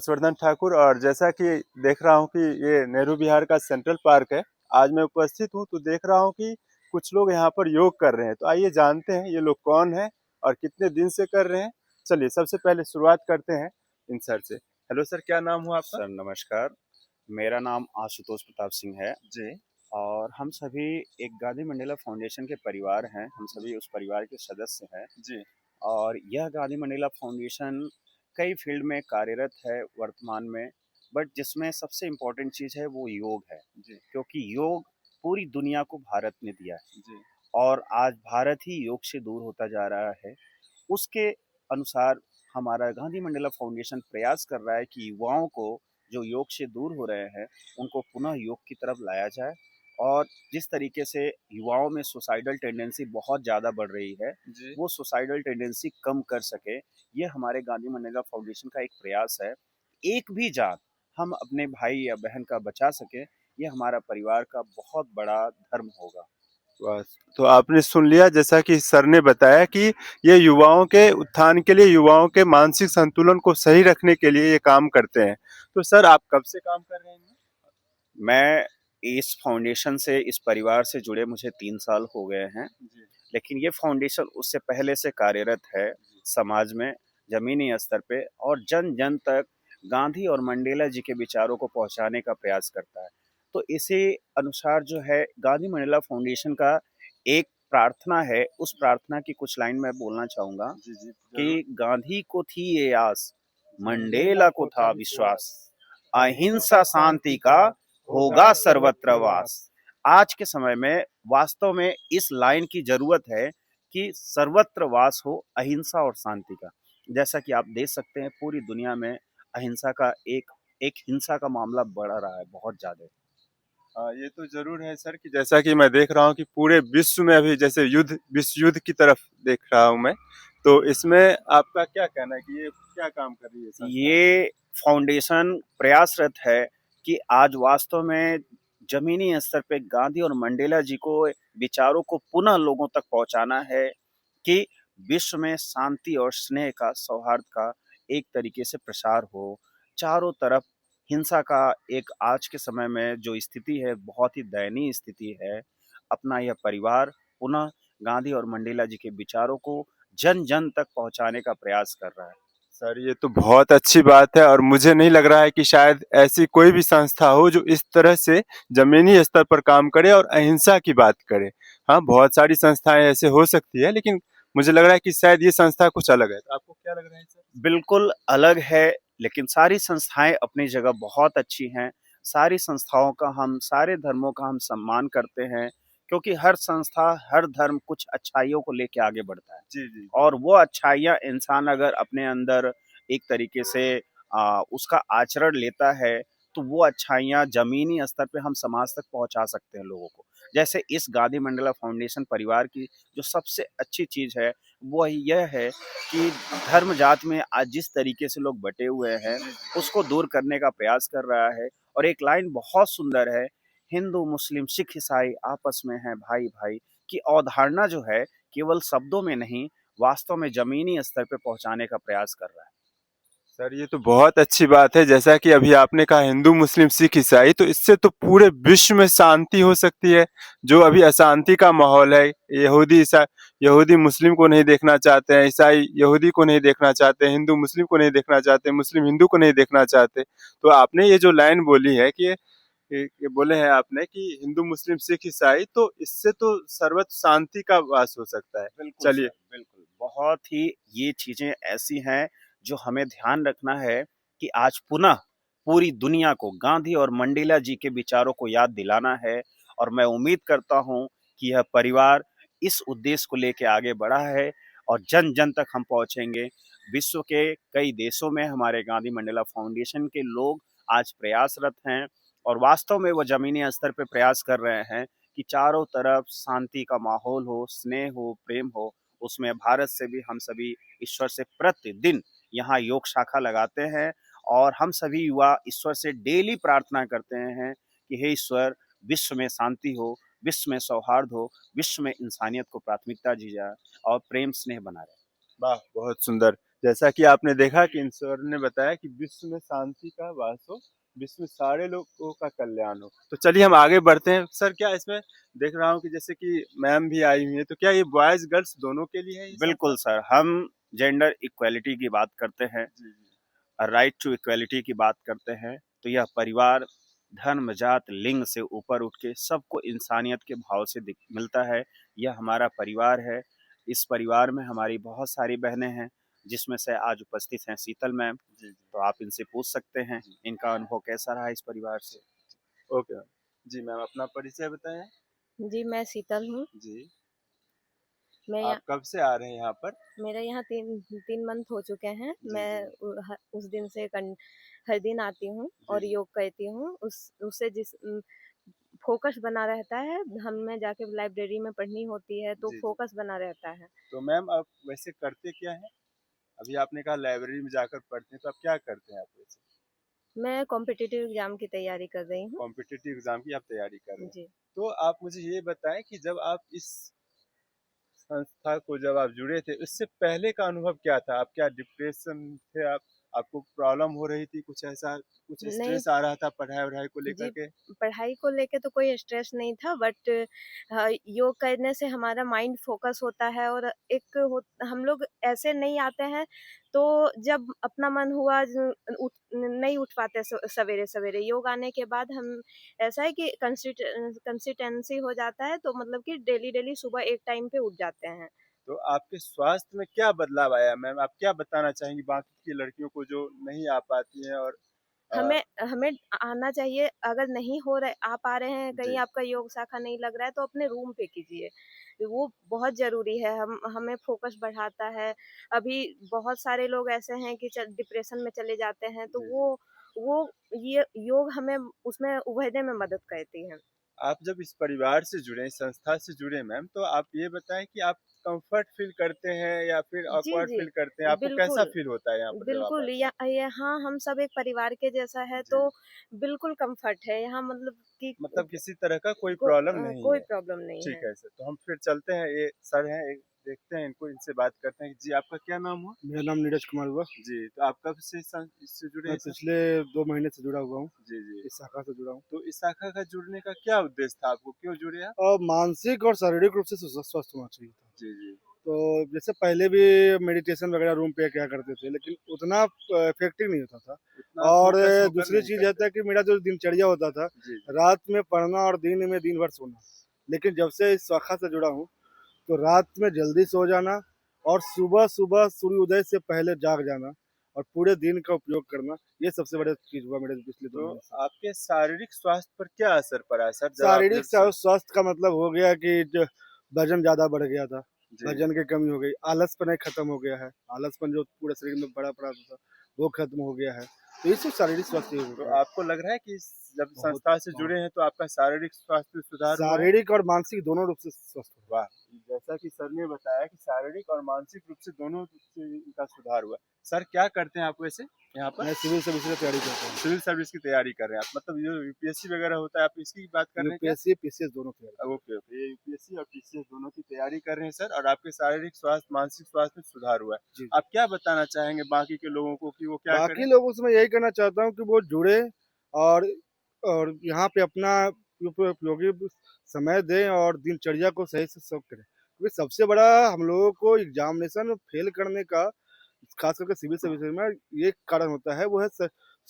हर्षवर्धन ठाकुर। और जैसा कि देख रहा हूँ कि ये नेहरू विहार का सेंट्रल पार्क है। आज मैं उपस्थित हूँ तो देख रहा हूँ कि कुछ लोग यहाँ पर योग कर रहे हैं। तो आइए जानते हैं ये लोग कौन हैं और कितने दिन से कर रहे हैं। चलिए सबसे पहले शुरुआत करते हैं इन सर से। हेलो सर, क्या नाम हुआ आपका? सर नमस्कार। मेरा नाम आशुतोष प्रताप सिंह है जी। और हम सभी एक गांधी मंडेला फाउंडेशन के परिवार हैं। हम सभी उस परिवार के सदस्य हैं जी। और यह गांधी मंडेला फाउंडेशन कई फील्ड में कार्यरत है वर्तमान में। बट जिसमें सबसे इम्पोर्टेंट चीज़ है वो योग है, जी। क्योंकि योग पूरी दुनिया को भारत ने दिया है जी। और आज भारत ही योग से दूर होता जा रहा है। उसके अनुसार हमारा गांधी मंडला फाउंडेशन प्रयास कर रहा है कि युवाओं को जो योग से दूर हो रहे हैं उनको पुनः योग की तरफ लाया जाए। और जिस तरीके से युवाओं में सुसाइडल टेंडेंसी बहुत ज़्यादा बढ़ रही है, जी। वो सुसाइडल टेंडेंसी कम कर सके, ये हमारे गांधी मंडला फाउंडेशन का एक प्रयास है। एक भी जान हम अपने भाई या बहन का बचा सके, ये हमारा परिवार का बहुत बड़ा धर्म होगा। बस, तो आपने सुन लिया जैसा कि सर ने बताया कि ये युवाओं के उत्थान के लिए, युवाओं के मानसिक संतुलन को सही रखने के लिए ये काम करते हैं। तो सर आप कब से काम कर रहे हैं? मैं इस फाउंडेशन से, इस परिवार से जुड़े मुझे 3 साल हो गए हैं। जी। लेकिन ये फाउंडेशन उससे पहले से कार्यरत है समाज में, जमीनी स्तर पे, और जन जन तक गांधी और मंडेला जी के विचारों को पहुंचाने का प्रयास करता है। तो इसी अनुसार जो है गांधी मंडेला फाउंडेशन का एक प्रार्थना है, उस प्रार्थना की कुछ लाइन मैं बोलना चाहूंगा जी। जी जरूर। कि गांधी को थी ये आस, मंडेला को था विश्वास, अहिंसा शांति का होगा सर्वत्र वास। आज के समय में वास्तव में इस लाइन की जरूरत है कि सर्वत्र वास हो अहिंसा और शांति का। जैसा कि आप देख सकते हैं पूरी दुनिया में अहिंसा का एक एक हिंसा का मामला बढ़ रहा है बहुत ज्यादा। हाँ, ये तो जरूर है सर कि जैसा कि मैं देख रहा हूँ कि पूरे विश्व में अभी जैसे विश्व युद्ध की तरफ देख रहा हूँ मैं। तो इसमें आपका क्या कहना है कि ये क्या काम कर रही है संस्था? ये फाउंडेशन प्रयासरत है कि आज वास्तव में जमीनी स्तर पे गांधी और मंडेला जी को विचारों को पुनः लोगों तक पहुंचाना है कि विश्व में शांति और स्नेह का, सौहार्द का एक तरीके से प्रसार हो। चारों तरफ हिंसा का एक आज के समय में जो स्थिति है, बहुत ही दयनीय स्थिति है। अपना यह परिवार पुनः गांधी और मंडेला जी के विचारों को जन जन तक पहुंचाने का प्रयास कर रहा है। सर ये तो बहुत अच्छी बात है और मुझे नहीं लग रहा है कि शायद ऐसी कोई भी संस्था हो जो इस तरह से जमीनी स्तर पर काम करे और अहिंसा की बात करे। हाँ, बहुत सारी संस्थाएं ऐसे हो सकती है, लेकिन मुझे लग रहा है कि शायद ये संस्था कुछ अलग है। तो आपको क्या लग रहा है सर? बिल्कुल अलग है, लेकिन सारी संस्थाएं अपनी जगह बहुत अच्छी हैं। सारी संस्थाओं का, हम सारे धर्मों का हम सम्मान करते हैं, क्योंकि हर संस्था, हर धर्म कुछ अच्छाइयों को लेके आगे बढ़ता है। जी जी। और वो अच्छाइयाँ इंसान अगर अपने अंदर एक तरीके से उसका आचरण लेता है, तो वो अच्छाइयाँ ज़मीनी स्तर पे हम समाज तक पहुँचा सकते हैं लोगों को। जैसे इस गांधी मंडला फाउंडेशन परिवार की जो सबसे अच्छी चीज़ है, वो यह है कि धर्म जात में आज जिस तरीके से लोग बटे हुए हैं, उसको दूर करने का प्रयास कर रहा है। और एक लाइन बहुत सुंदर है, हिंदू, मुस्लिम, सिख, ईसाई आपस में हैं भाई-भाई, की अवधारणा जो है केवल शब्दों में नहीं, वास्तव में ज़मीनी स्तर पे पहुँचाने का प्रयास कर रहा है। सर ये तो बहुत अच्छी बात है। जैसा कि अभी आपने कहा हिंदू, मुस्लिम, सिख, ईसाई, तो इससे तो पूरे विश्व में शांति हो सकती है। जो अभी अशांति का माहौल है, यहूदी मुस्लिम को नहीं देखना चाहते हैं, ईसाई यहूदी को नहीं देखना चाहते, हिंदू मुस्लिम को नहीं देखना चाहते, मुस्लिम हिंदू को नहीं देखना चाहते। तो आपने ये जो लाइन बोली है कि ये बोले हैं आपने कि हिंदू, मुस्लिम, सिख, ईसाई, तो इससे तो सर्वत्र शांति का वास हो सकता है। बिल्कुल चलिए। सर, बिल्कुल। बहुत ही ये चीज़ें ऐसी हैं जो हमें ध्यान रखना है कि आज पुनः पूरी दुनिया को गांधी और मंडेला जी के विचारों को याद दिलाना है। और मैं उम्मीद करता हूँ कि यह परिवार इस उद्देश्य को लेके आगे बढ़ा है और जन जन तक हम पहुँचेंगे। विश्व के कई देशों में हमारे गांधी मंडेला फाउंडेशन के लोग आज प्रयासरत हैं और वास्तव में वो ज़मीनी स्तर पे प्रयास कर रहे हैं कि चारों तरफ शांति का माहौल हो, स्नेह हो, प्रेम हो। उसमें भारत से भी हम सभी ईश्वर से प्रतिदिन यहाँ योग शाखा लगाते हैं और हम सभी युवा ईश्वर से डेली प्रार्थना करते हैं कि हे ईश्वर, विश्व में शांति हो, विश्व में सौहार्द हो, विश्व में इंसानियत को प्राथमिकता दी जाए और प्रेम स्नेह बना रहे। वाह, बहुत सुंदर। जैसा कि आपने देखा कि इन सर ने बताया कि विश्व में शांति का वास हो, विश्व में सारे लोगों का कल्याण हो। तो चलिए हम आगे बढ़ते हैं। सर क्या इसमें देख रहा हूँ कि जैसे कि मैम भी आई हुई है, तो क्या ये बॉयज गर्ल्स दोनों के लिए है ये बिल्कुल संस्था? सर, हम जेंडर इक्वालिटी की बात करते हैं, जी, जी। राइट टू इक्वालिटी की बात करते हैं, तो यह परिवार धर्म, जात, लिंग से ऊपर उठ के सबको इंसानियत के भाव से मिलता है। यह हमारा परिवार है। इस परिवार में हमारी बहुत सारी बहनें हैं, जिसमें से आज उपस्थित हैं शीतल मैम। जी, जी। तो आप इनसे पूछ सकते हैं, इनका अनुभव कैसा रहा इस परिवार से? Okay ma'am. जी मैम अपना परिचय बताएँ? जी, मैं शीतल हूँ। जी। मैं आप यहाँ कब से आ रहे हैं यहाँ पर? मेरा यहाँ 3 मंथ हो चुके हैं। जी, मैं जी। उस दिन से हर दिन आती हूँ जी, और जी। योग करती हूँ। उससे फ़ोकस बना रहता है। हमें जाके लाइब्रेरी में पढ़नी होती है, तो जी, जी। फ़ोकस बना रहता है। तो मैम आप वैसे करते क्या हैं? अभी आपने कहा लाइब्रेरी में जाकर पढ़ते हैं, तो आप क्या करते हैं आप वैसे? मैं कॉम्पिटिटिव एग्ज़ाम की तैयारी कर रही हूँ। कॉम्पिटिटिव एग्ज़ाम की आप तैयारी कर रहे हैं। जी। तो आप मुझे ये बताएँ कि जब आप इस संस्था को जब आप जुड़े थे, उससे पहले का अनुभव क्या था? आप क्या डिप्रेशन थे आप? आपको प्रॉब्लम हो रही थी कुछ ऐसा? कुछ नहीं स्ट्रेस आ रहा था पढ़ाई-वढ़ाई को लेकर जी, के? पढ़ाई को लेके तो कोई स्ट्रेस नहीं था, बट योग करने से हमारा माइंड फ़ोकस होता है और हम लोग ऐसे नहीं आते हैं, तो जब अपना मन हुआ नहीं उठ पाते सवेरे-सवेरे। योग आने के बाद हम ऐसा है कि कंसिस्टेंसी हो जाता है, तो मतलब कि डेली-डेली सुबह एक टाइम पे उठ जाते हैं। तो आपके स्वास्थ्य में क्या बदलाव आया मैम? आप क्या बताना चाहेंगी बाकी की लड़कियों को जो नहीं आ पाती हैं और अ, हमें हमें आना चाहिए। अगर नहीं हो रहा आ पा रहे हैं, कहीं जी, आपका योग शाखा नहीं लग रहा है, तो अपने रूम पे कीजिए। वो बहुत ज़रूरी है। हमें फ़ोकस बढ़ाता है। अभी बहुत सारे लोग ऐसे हैं कि डिप्रेशन में चले जाते हैं, तो जी, जी। वो ये योग हमें उसमें उभरने में मदद करती है। आप जब इस परिवार से जुड़े, इस संस्था से जुड़े मैम, तो आप ये बताएँ कि आप कम्फ़र्ट फ़ील करते हैं या फिर जी, ऑकवर्ड जी। फ़ील करते हैं? आपको कैसा बिल्कुल। फ़ील होता है यहाँ पर जब आप बिल्कुल, आते हैं? यहाँ हम सब एक परिवार के जैसा है, जी, तो बिल्कुल कम्फ़र्ट है। यहाँ मतलब कि मतलब किसी तरह का कोई प्रॉब्लम नहीं कोई है। प्रॉब्लम नहीं ठीक है। है सर, तो हम फिर चलते हैं, ये सर हैं, एक देखते हैं इनको, इनसे बात करते हैं। जी, आपका क्या नाम हुआ? मेरा नाम नीरज कुमार हुआ। जी, तो आप कब से इससे जुड़े मैं हैं सर? पिछले 2 महीने से जुड़ा हुआ हूँ, जी, जी। इस शाखा से जुड़ा हूँ। तो इस शाखा का जुड़ने का क्या उद्देश्य था आपको? क्यों जुड़े आप? और मानसिक और शारीरिक रूप से स्वस्थ होना चाहिए था। जी, जी। तो जैसे पहले भी मेडिटेशन वगैरह रूम पे किया करते थे, लेकिन उतना इफ़ेक्टिव नहीं होता था। उतना और फ़ोकस होकर दूसरी नहीं चीज़ ये करते था थे। कि मेरा जो दिनचर्या होता था, जी, जी। रात में पढ़ना और दिन में दिन भर सोना। लेकिन जब से इस शाखा से जुड़ा हूँ, तो रात में जल्दी सो जाना और सुबह-सुबह सूर्योदय से पहले जाग जाना और पूरे दिन का उपयोग करना, ये सबसे बड़ा चीज़ हुआ मेरे पिछले 2 तो महीने से। आपके शारीरिक स्वास्थ्य पर क्या असर पड़ा सर जब आप शारीरिक जब से स्वास्थ्य का मतलब हो गया कि जो वजन ज़्यादा बढ़ गया था, जी, वजन की कमी हो गई, आलसपन एक खत्म हो गया है, आलसपन जो पूरे शरीर में पड़ा पड़ा था, वो खत्म हो गया है। तो ये सब शारीरिक स्वास्थ्य ही तो होता है। आपको लग रहा है कि जब बहुत संस्था से हाँ, जुड़े हैं तो आपका शारीरिक स्वास्थ्य में सुधार हुआ है? शारीरिक और मानसिक दोनों रूप से स्वस्थ हो। वाह! जैसा कि सर ने बताया कि शारीरिक और मानसिक रूप से दोनों रूप से इनका सुधार हुआ। सर क्या करते हैं आप वैसे यहाँ पर? मैं सिविल सर्विस की तैयारी करता हूँ। सिविल सर्विस की तैयारी कर रहे हैं आप। मतलब ये यूपीएससी वगैरह होता है, आप इसकी बात कर रहे हैं क्या? यूपीएससी, पीसीएस दोनों तैयारी करता ओके, ओके। ये यूपीएससी और पीसीएस दोनों की तैयारी कर रहे हैं सर और आपके शारीरिक स्वास्थ्य, मानसिक स्वास्थ्य में सुधार हुआ है। हूँ। जी, आप क्या बताना चाहेंगे बाकी के लोगों को कि वो क्या बाकी करें? लोगों से मैं यही कहना चाहता हूँ कि वो जुड़े और और यहाँ पे अपना उपयोगी समय दें और दिनचर्या को सही से सब करें। क्योंकि सबसे बड़ा हम लोगों को एग्ज़ामिनेशन फेल करने का ख़ास करके सिविल सर्विसेज़ में ये कारण होता है, वो है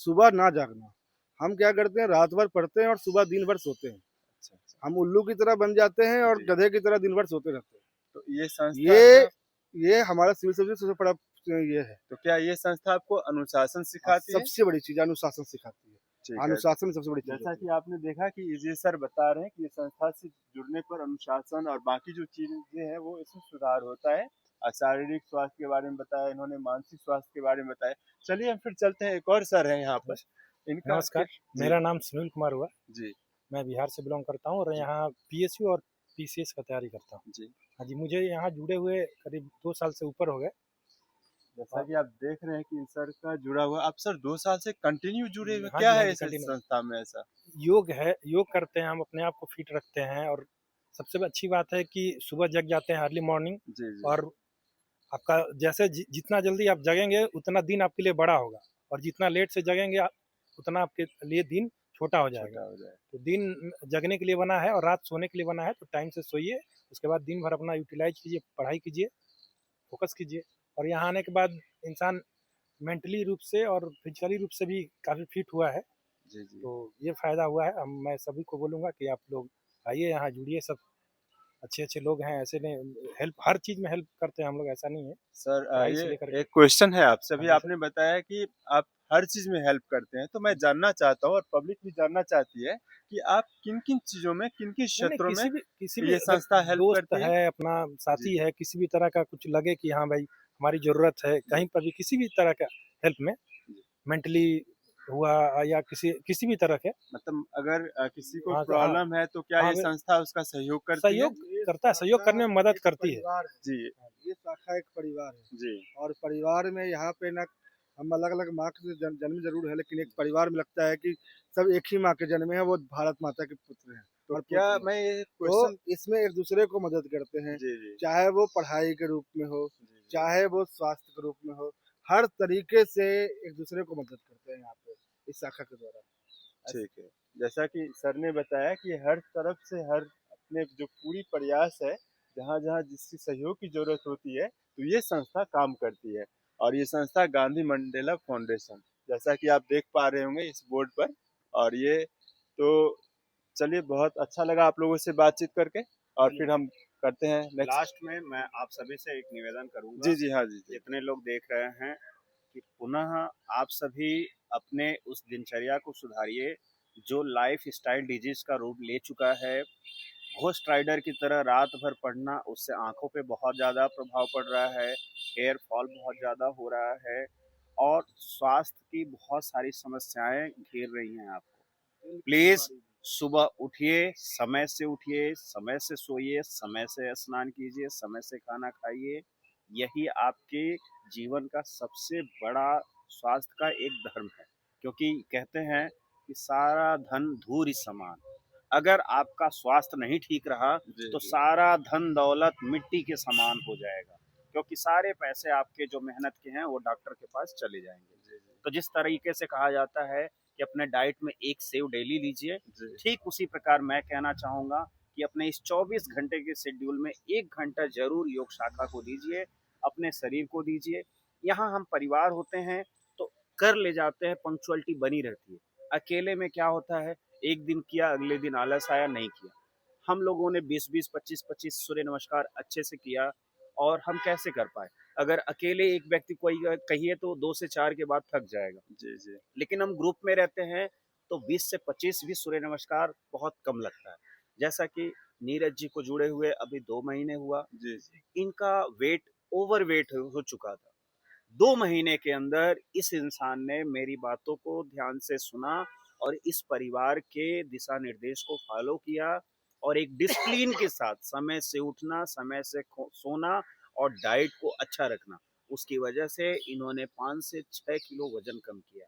सुबह ना जागना। हम क्या करते हैं, रात भर पढ़ते हैं और सुबह दिन भर सोते हैं। अच्छा, अच्छा। हम उल्लू की तरह बन जाते हैं और जी, गधे की तरह दिन भर सोते रहते हैं। तो ये संस्था ये का ये हमारा सिविल सर्विस सबसे बड़ा ये है। तो क्या ये संस्था आपको अनुशासन सिखाती है? सबसे बड़ी चीज़ अनुशासन सिखाती है। ठीक है। अनुशासन सबसे बड़ी चीज़ जैसा होती कि है। आपने देखा कि ये सर बता रहे हैं कि ये संस्था से जुड़ने पर अनुशासन और बाकी जो चीजें हैं वो इसमें सुधार होता है। और शारीरिक स्वास्थ्य के बारे में बताया इन्होंने, मानसिक स्वास्थ्य के बारे में बताया। चलिए हम फिर चलते हैं, एक और सर हैं यहाँ पर, इनका नमस्कार, जी, मेरा नाम सुनील कुमार हुआ। जी, मैं बिहार से बिलॉन्ग करता हूँ और जी, यहाँ पीएसयू और पीसीएस का तैयारी करता हूँ। जी। हाँ जी, मुझे यहाँ जुड़े हुए करीब 2 साल से ऊपर हो गए। जैसा और कि आप देख रहे हैं कि इन सर का जुड़ा हुआ, आप सर 2 साल से कंटिन्यू जुड़े हुए, हाँ क्या जी, हाँ है जी, इस कंटिन्यू। संस्था में ऐसा? योग है, योग करते हैं, हम अपने आप को फिट रखते हैं और सबसे अच्छी बात है कि सुबह जग जाते हैं अर्ली मॉर्निंग जी, जी, और आपका जैसे जितना जल्दी आप जगेंगे उतना दिन आपके लिए बड़ा होगा, और जितना लेट से जगेंगे उतना आपके लिए दिन छोटा हो जाएगा। छोटा हो जाए। तो दिन जगने के लिए बना है और रात सोने के लिए बना है, तो टाइम से सोइए, उसके बाद दिन भर अपना यूटिलाइज कीजिए, पढ़ाई कीजिए, फोकस कीजिए, और यहाँ आने के बाद इंसान मेंटली रूप से और फिजिकली रूप से भी काफ़ी फिट हुआ है। जी जी। तो ये फ़ायदा हुआ है। मैं सभी को बोलूँगा कि आप लोग आइए यहाँ जुड़िए, सब अच्छे लोग हैं, ऐसे नहीं, हेल्प हर चीज़ में हेल्प करते हैं हम लोग, ऐसा नहीं है, सर पढ़ाई से ये लेकर एक क्वेश्चन है आपसे। हाँ अभी जी सर। आपने बताया कि आप हर चीज में हेल्प करते हैं, तो मैं जानना चाहता हूँ और पब्लिक भी जानना चाहती है कि आप किन किन चीजों में, किन किन नहीं, नहीं, क्षेत्रों में किसी भी ये अगर संस्था हेल्प दोस्त करती है। है, अपना जी साथी है, किसी भी तरह का कुछ लगे कि हाँ भाई हमारी ज़रूरत है, जी कहीं पर भी किसी भी तरह का हेल्प में, जी। मेंटली हुआ या किसी भी तरह के, मतलब अगर किसी को हाँ, तो हाँ, प्रॉब्लम है तो क्या हाँ, ये संस्था उसका सहयोग करती है? सहयोग ये करता है, सहयोग शाखा करने में मदद एक करती है। परिवार है। जी ये शाखा एक परिवार है, जी और परिवार में यहाँ पे ना हम अलग-अलग माँ के जन्म ज़रूर है, लेकिन एक परिवार में लगता है कि सब एक ही माँ के जन्मे हैं, वो भारत माता के पुत्र हैं तो और क्या पुत्री हैं। मैं ये तो क्वेश्चन। इसमें एक-दूसरे को मदद करते हैं, जी जी चाहे वो पढ़ाई के रूप में हो, जी जी। चाहे वो स्वास्थ्य के रूप में हो, हर तरीके से एक-दूसरे को मदद करते हैं यहाँ पे, इस शाखा के द्वारा। ठीक है। जैसा कि सर ने बताया कि हर तरफ से हर अपने जो पूरी प्रयास है, जहाँ-जहाँ जिसकी सहयोग की ज़रूरत होती है, तो ये संस्था काम करती है। और ये संस्था गांधी मंडेला फाउंडेशन, जैसा कि आप देख पा रहे होंगे इस बोर्ड पर। और ये तो चलिए, बहुत अच्छा लगा आप लोगों से बातचीत करके, और फिर हम करते हैं नेक्स्ट। लास्ट में मैं आप सभी से एक निवेदन करूंगा, जी जी हाँ जी जी जितने लोग देख रहे हैं, कि पुनः आप सभी अपने उस दिनचर्या को सुधारिए जो लाइफ स्टाइल डिजीज का रूप ले चुका है। घोस्ट राइडर की तरह रात भर पढ़ना, उससे आंखों पे बहुत ज़्यादा प्रभाव पड़ रहा है, हेयर फॉल बहुत ज़्यादा हो रहा है, और स्वास्थ्य की बहुत सारी समस्याएं घेर रही हैं आपको। प्लीज़ सुबह उठिए, समय से सोइए, समय से स्नान कीजिए, समय से खाना खाइए। यही आपके जीवन का सबसे बड़ा स्वास्थ्य का एक धर्म है, क्योंकि कहते हैं कि सारा धन धूल समान। अगर आपका स्वास्थ्य नहीं ठीक रहा जी तो जी सारा धन दौलत मिट्टी के समान हो जाएगा, क्योंकि सारे पैसे आपके जो मेहनत के हैं वो डॉक्टर के पास चले जाएंगे। जी तो जिस तरीके से कहा जाता है कि अपने डाइट में एक सेव डेली लीजिए, जी ठीक उसी प्रकार मैं कहना चाहूँगा कि अपने इस 24 घंटे के शेड्यूल में 1 घंटा ज़रूर योग शाखा को दीजिए, अपने शरीर को दीजिए। यहाँ हम परिवार होते हैं तो कर ले जाते हैं, पंक्चुअलिटी बनी रहती है। अकेले में क्या होता है, एक दिन किया, अगले दिन आलस आया, नहीं किया। हम लोगों ने 20-20, 25-25 सूर्य नमस्कार अच्छे से किया, और हम कैसे कर पाए? अगर अकेले एक व्यक्ति कोई कहिए तो 2 से 4 के बाद थक जाएगा। जी जी लेकिन हम ग्रुप में रहते हैं तो 20 से 25 भी सूर्य नमस्कार बहुत कम लगता है। जैसा कि नीरज जी को जुड़े हुए अभी 2 महीने हुआ, जी जी इनका वेट ओवर वेट हो चुका था। 2 महीने के अंदर इस इंसान ने मेरी बातों को ध्यान से सुना और इस परिवार के दिशा निर्देश को फॉलो किया, और एक डिसिप्लिन के साथ समय से उठना, समय से सोना और डाइट को अच्छा रखना, उसकी वजह से इन्होंने 5 से 6 किलो वजन कम किया।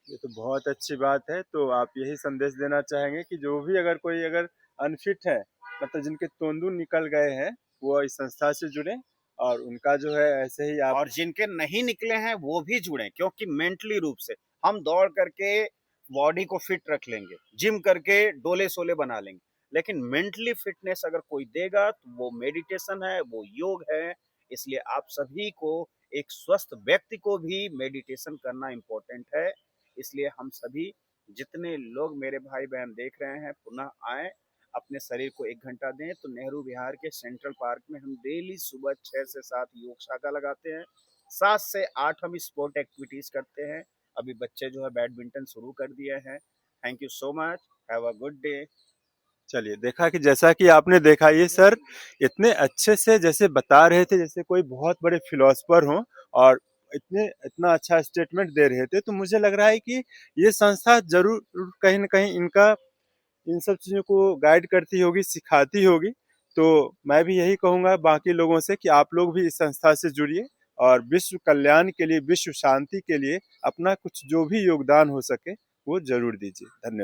ये तो बहुत अच्छी बात है। तो आप यही संदेश देना चाहेंगे कि जो भी अगर कोई अगर अनफिट है, मतलब जिनके तोंदू निकल गए हैं, वो इस संस्था से जुड़े, और उनका जो है ऐसे ही आप। और जिनके नहीं निकले हैं वो भी जुड़ें, क्योंकि मेंटली रूप से हम दौड़ करके बॉडी को फिट रख लेंगे, जिम करके डोले सोले बना लेंगे, लेकिन मेंटली फिटनेस अगर कोई देगा तो वो मेडिटेशन है, वो योग है। इसलिए आप सभी को, एक स्वस्थ व्यक्ति को भी मेडिटेशन करना इम्पोर्टेंट है। इसलिए हम सभी जितने लोग मेरे भाई बहन देख रहे हैं, पुनः आए, अपने शरीर को 1 घंटा दें। तो नेहरू विहार के सेंट्रल पार्क में हम डेली सुबह 6 से 7 योग शाखा लगाते हैं, 7 से 8 हम स्पोर्ट एक्टिविटीज करते हैं। अभी बच्चे जो है बैडमिंटन शुरू कर दिए हैं। Thank you so much, have a good day. चलिए, देखा कि जैसा कि आपने देखा, ये सर इतने अच्छे से जैसे बता रहे थे, जैसे कोई बहुत बड़े फिलोसफर हों, और इतना अच्छा स्टेटमेंट दे रहे थे। तो मुझे लग रहा है कि ये संस्था जरूर कहीं न कहीं इनका इन सब चीज़ों को गाइड करती होगी, सिखाती होगी। तो मैं भी यही कहूँगा बाकी लोगों से कि आप लोग भी इस संस्था से जुड़िए, और विश्व कल्याण के लिए, विश्व शांति के लिए अपना कुछ जो भी योगदान हो सके वो ज़रूर दीजिए। धन्यवाद।